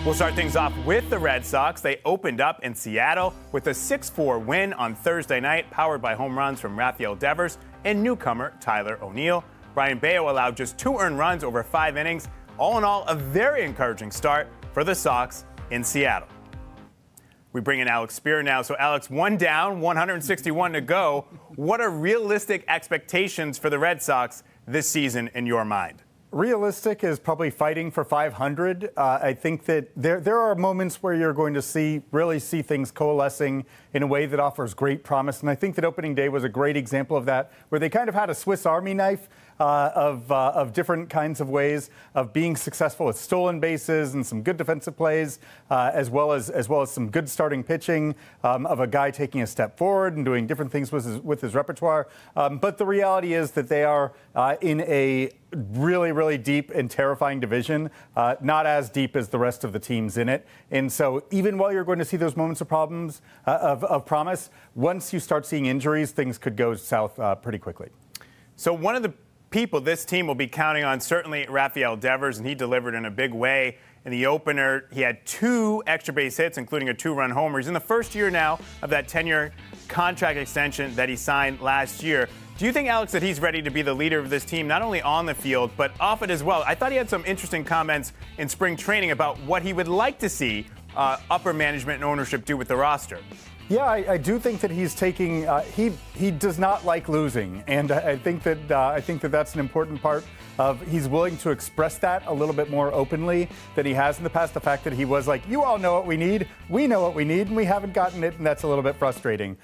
We'll start things off with the Red Sox. They opened up in Seattle with a 6-4 win on Thursday night, powered by home runs from Rafael Devers and newcomer Tyler O'Neill. Brian Bayo allowed just 2 earned runs over 5 innings. All in all, a very encouraging start for the Sox in Seattle. We bring in Alex Speier now. So, Alex, 1 down, 161 to go. What are realistic expectations for the Red Sox this season in your mind? Realistic is probably fighting for 500. I think that there are moments where you're going to really see things coalescing in a way that offers great promise. And I think that opening day was a great example of that, where they kind of had a Swiss Army knife of different kinds of ways of being successful with stolen bases and some good defensive plays, as well as some good starting pitching, of a guy taking a step forward and doing different things with his repertoire. But the reality is that they are in a really, really deep and terrifying division, not as deep as the rest of the teams in it. And so even while you're going to see those moments of promise, once you start seeing injuries, things could go south pretty quickly. So one of the people this team will be counting on, certainly Rafael Devers, and he delivered in a big way in the opener. He had 2 extra base hits, including a 2-run homer. He's in the first year now of that 10-year contract extension that he signed last year. Do you think, Alex, that he's ready to be the leader of this team, not only on the field, but off it as well? I thought he had some interesting comments in spring training about what he would like to see upper management and ownership do with the roster. Yeah, I do think that he's taking. He does not like losing, and I think that that's an important part of. He's willing to express that a little bit more openly than he has in the past. The fact that he was like, "You all know what we need. We know what we need, and we haven't gotten it," and that's a little bit frustrating.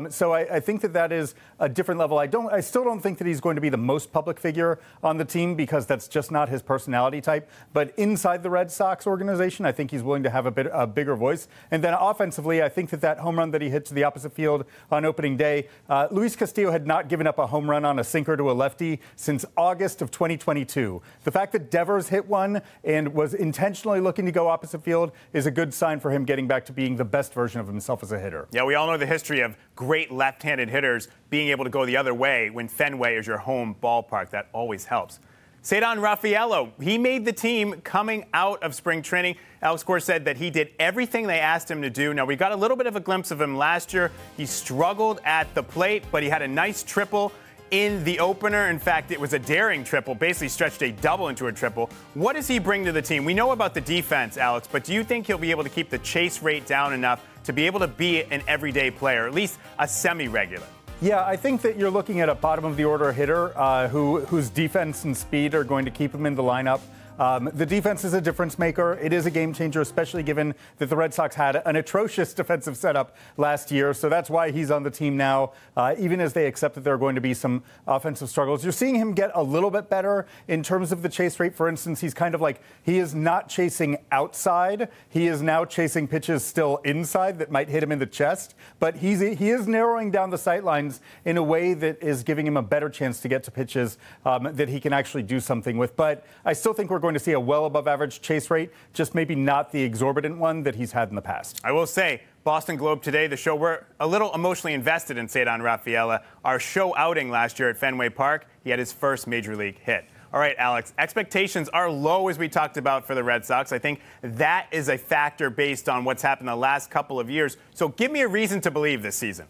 So I think that is a different level. I still don't think that he's going to be the most public figure on the team because that's just not his personality type. But inside the Red Sox organization, I think he's willing to have a bigger voice. And then offensively, I think that home run that he hit to the opposite field on opening day, Luis Castillo had not given up a home run on a sinker to a lefty since August of 2022. The fact that Devers hit one and was intentionally looking to go opposite field is a good sign for him getting back to being the best version of himself as a hitter. Yeah, we all know the history of great left-handed hitters being able to go the other way when Fenway is your home ballpark. That always helps. Ceddanne Rafaela, he made the team coming out of spring training. Alex Speier said that he did everything they asked him to do. Now, we got a little bit of a glimpse of him last year. He struggled at the plate, but he had a nice triple in the opener. In fact, it was a daring triple, basically stretched a double into a triple. What does he bring to the team? We know about the defense, Alex, but do you think he'll be able to keep the chase rate down enough to be able to be an everyday player, at least a semi-regular? Yeah, I think that you're looking at a bottom-of-the-order hitter whose defense and speed are going to keep him in the lineup. The defense is a difference maker. It is a game changer, especially given that the Red Sox had an atrocious defensive setup last year. So that's why he's on the team now, even as they accept that there are going to be some offensive struggles. You're seeing him get a little bit better in terms of the chase rate. For instance, he's kind of like, he is not chasing outside. He is now chasing pitches still inside that might hit him in the chest. But he is narrowing down the sight lines in a way that is giving him a better chance to get to pitches that he can actually do something with. But I still think we're going to see a well above average chase rate, just maybe not the exorbitant one that he's had in the past. I will say, Boston Globe today, the show, we're a little emotionally invested in Ceddanne Rafaela. Our show outing last year at Fenway Park, he had his first major league hit. All right, Alex, expectations are low, as we talked about, for the Red Sox. I think that is a factor based on what's happened the last couple of years. So give me a reason to believe this season.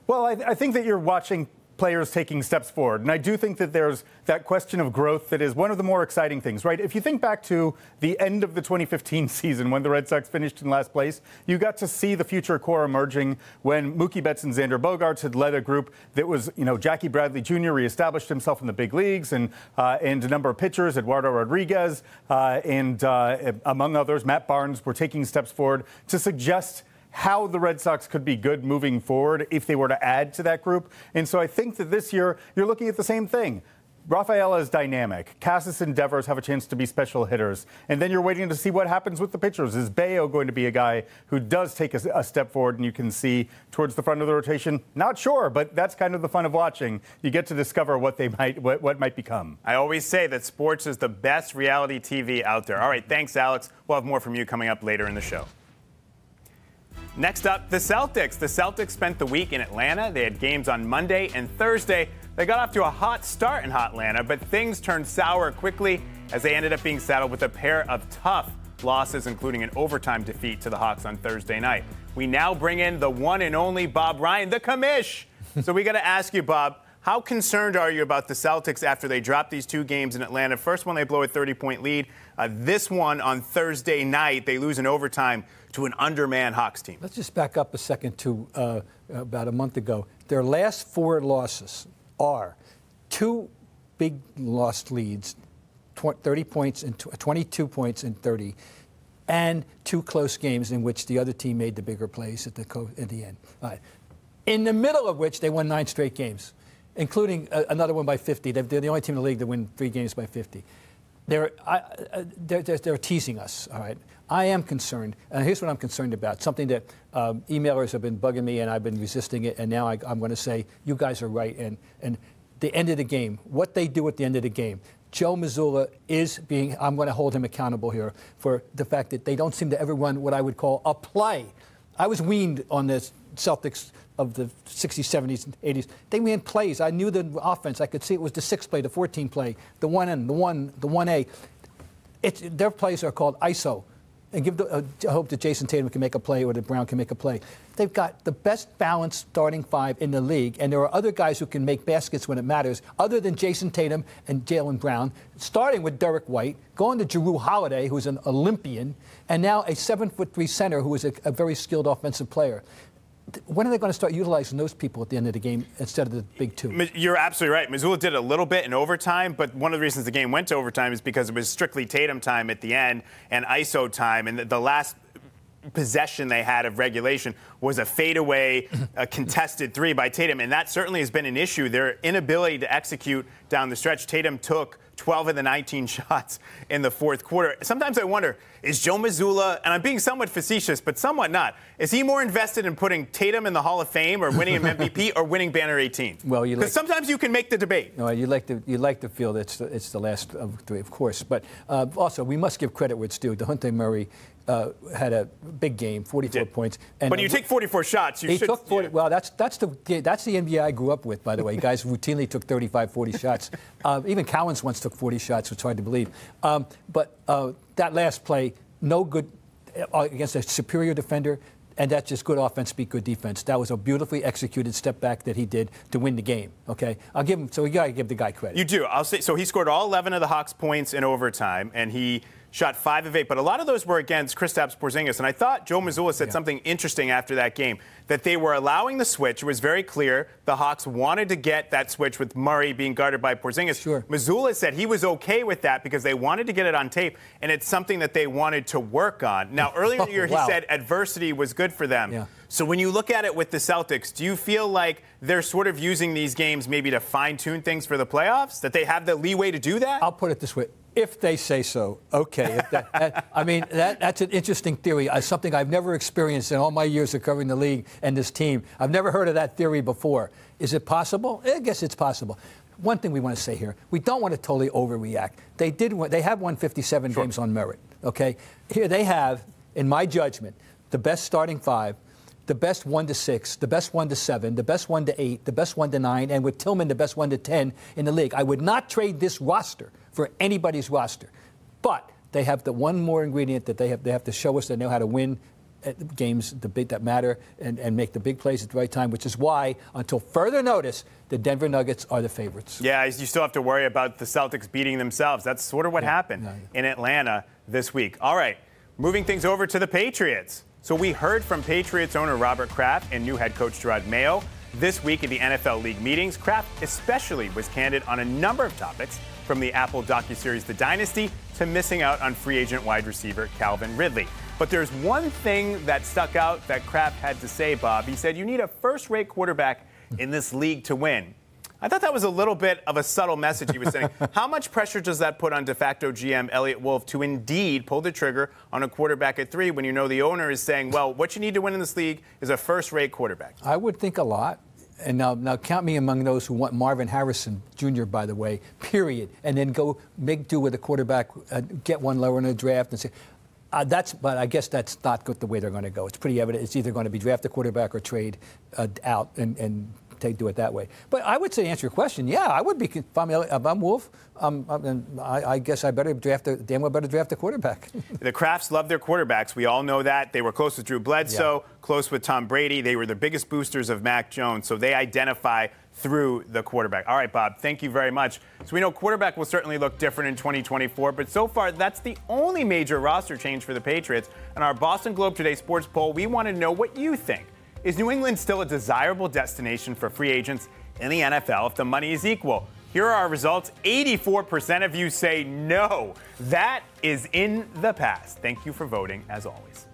Well, I think that you're watching players taking steps forward. And I do think that there's that question of growth that is one of the more exciting things, right? If you think back to the end of the 2015 season when the Red Sox finished in last place, you got to see the future core emerging when Mookie Betts and Xander Bogaerts had led a group that was, Jackie Bradley Jr. reestablished himself in the big leagues, and a number of pitchers, Eduardo Rodriguez, and among others, Matt Barnes, were taking steps forward to suggest how the Red Sox could be good moving forward if they were to add to that group. And so I think that this year you're looking at the same thing. Rafaela is dynamic. Casas and Devers have a chance to be special hitters. And then you're waiting to see what happens with the pitchers. Is Bayo going to be a guy who does take a step forward and you can see towards the front of the rotation? Not sure, but that's kind of the fun of watching. You get to discover what might become. I always say that sports is the best reality TV out there. All right, thanks, Alex. We'll have more from you coming up later in the show. Next up, the Celtics. The Celtics spent the week in Atlanta. They had games on Monday and Thursday. They got off to a hot start in Atlanta, but things turned sour quickly as they ended up being saddled with a pair of tough losses, including an overtime defeat to the Hawks on Thursday night. We now bring in the one and only Bob Ryan, the commish. So we got to ask you, Bob, how concerned are you about the Celtics after they dropped these two games in Atlanta? First one, they blow a 30-point lead. This one on Thursday night, they lose in overtime to an undermanned Hawks team. Let's just back up a second to about a month ago. Their last 4 losses are 2 big lost leads, 30 points and 22 points and 30, and 2 close games in which the other team made the bigger plays at the end. In the middle of which they won 9 straight games, including another one by 50. They're the only team in the league that win 3 games by 50. They're teasing us, all right? I am concerned, and here's what I'm concerned about, something that emailers have been bugging me, and I've been resisting it, and now I'm going to say, you guys are right, and the end of the game, what they do at the end of the game. Joe Mazzulla I'm going to hold him accountable here for the fact that they don't seem to ever run what I would call a play. I was weaned on the Celtics of the 60s, 70s, and 80s. They ran plays. I knew the offense. I could see it was the 6 play, the 14 play, the 1N, the 1A. Their plays are called ISO. And I hope that Jason Tatum can make a play or that Brown can make a play. They've got the best balanced starting 5 in the league, and there are other guys who can make baskets when it matters, other than Jason Tatum and Jaylen Brown, starting with Derek White, going to Jrue Holiday, who's an Olympian, and now a 7'3" center who is a very skilled offensive player. When are they going to start utilizing those people at the end of the game instead of the big 2? You're absolutely right. Mazzulla did a little bit in overtime, but one of the reasons the game went to overtime is because it was strictly Tatum time at the end and ISO time, and the last possession they had of regulation was a fadeaway, a contested 3 by Tatum, and that certainly has been an issue. Their inability to execute down the stretch. Tatum took 12 of the 19 shots in the fourth quarter. Sometimes I wonder, is Joe Mazzulla, and I'm being somewhat facetious, but somewhat not, is he more invested in putting Tatum in the Hall of Fame or winning him MVP or winning Banner 18? Well, because sometimes you can make the debate. No, you like to feel that it's the last of 3, of course. But also, we must give credit where it's due. DeJounte Murray had a big game, 44 points. And but you take 44 shots. He took 40. Yeah. Well, that's the NBA I grew up with, by the way. Guys routinely took 35, 40 shots. Even Cowens once took 40 shots, which is hard to believe. But that last play, no good against a superior defender, and that's just good offense beat good defense. That was a beautifully executed step back that he did to win the game. Okay, I'll give him. So we gotta give the guy credit. You do. I'll say so. He scored all 11 of the Hawks' points in overtime, and he shot 5 of 8, but a lot of those were against Kristaps Porzingis. And I thought Joe Mazzulla said something interesting after that game, that they were allowing the switch. It was very clear the Hawks wanted to get that switch with Murray being guarded by Porzingis. Sure. Mazzulla said he was okay with that because they wanted to get it on tape, and it's something that they wanted to work on. Now, earlier in the year, he said adversity was good for them. Yeah. So when you look at it with the Celtics, do you feel like they're sort of using these games maybe to fine-tune things for the playoffs, that they have the leeway to do that? I'll put it this way. If they say so, okay. That's an interesting theory, something I've never experienced in all my years of covering the league and this team. I've never heard of that theory before. Is it possible? I guess it's possible. One thing we want to say here, we don't want to totally overreact. They have won 57 games on merit, okay? Here they have, in my judgment, the best starting 5, the best 1 to 6, the best 1 to 7, the best 1 to 8, the best 1 to 9, and with Tillman, the best 1 to 10 in the league. I would not trade this roster for anybody's roster. But they have the one more ingredient that they have to show us they know how to win games that matter and make the big plays at the right time, which is why, until further notice, the Denver Nuggets are the favorites. Yeah, you still have to worry about the Celtics beating themselves. That's sort of what happened in Atlanta this week. All right, moving things over to the Patriots. So we heard from Patriots owner Robert Kraft and new head coach Gerard Mayo this week at the NFL League meetings. Kraft especially was candid on a number of topics, from the Apple docuseries The Dynasty to missing out on free agent wide receiver Calvin Ridley. But there's one thing that stuck out that Kraft had to say, Bob. He said, you need a first-rate quarterback in this league to win. I thought that was a little bit of a subtle message he was saying. How much pressure does that put on de facto GM Elliott Wolf to indeed pull the trigger on a quarterback at 3 when you know the owner is saying, well, what you need to win in this league is a first-rate quarterback? I would think a lot. And now count me among those who want Marvin Harrison Jr., by the way, period. And then go make do with a quarterback, get one lower in the draft and say, but I guess that's not the way they're going to go. It's pretty evident. It's either going to be draft a quarterback or trade out and do it that way. But I would say, to answer your question, yeah, I would be. If I'm Wolf, I guess I better draft a quarterback. The Krafts love their quarterbacks. We all know that. They were close with Drew Bledsoe, close with Tom Brady. They were the biggest boosters of Mac Jones, so they identify through the quarterback. All right, Bob, thank you very much. So we know quarterback will certainly look different in 2024, but so far that's the only major roster change for the Patriots. In our Boston Globe Today sports poll, we want to know what you think. Is New England still a desirable destination for free agents in the NFL if the money is equal? Here are our results. 84% of you say no. That is in the past. Thank you for voting, as always.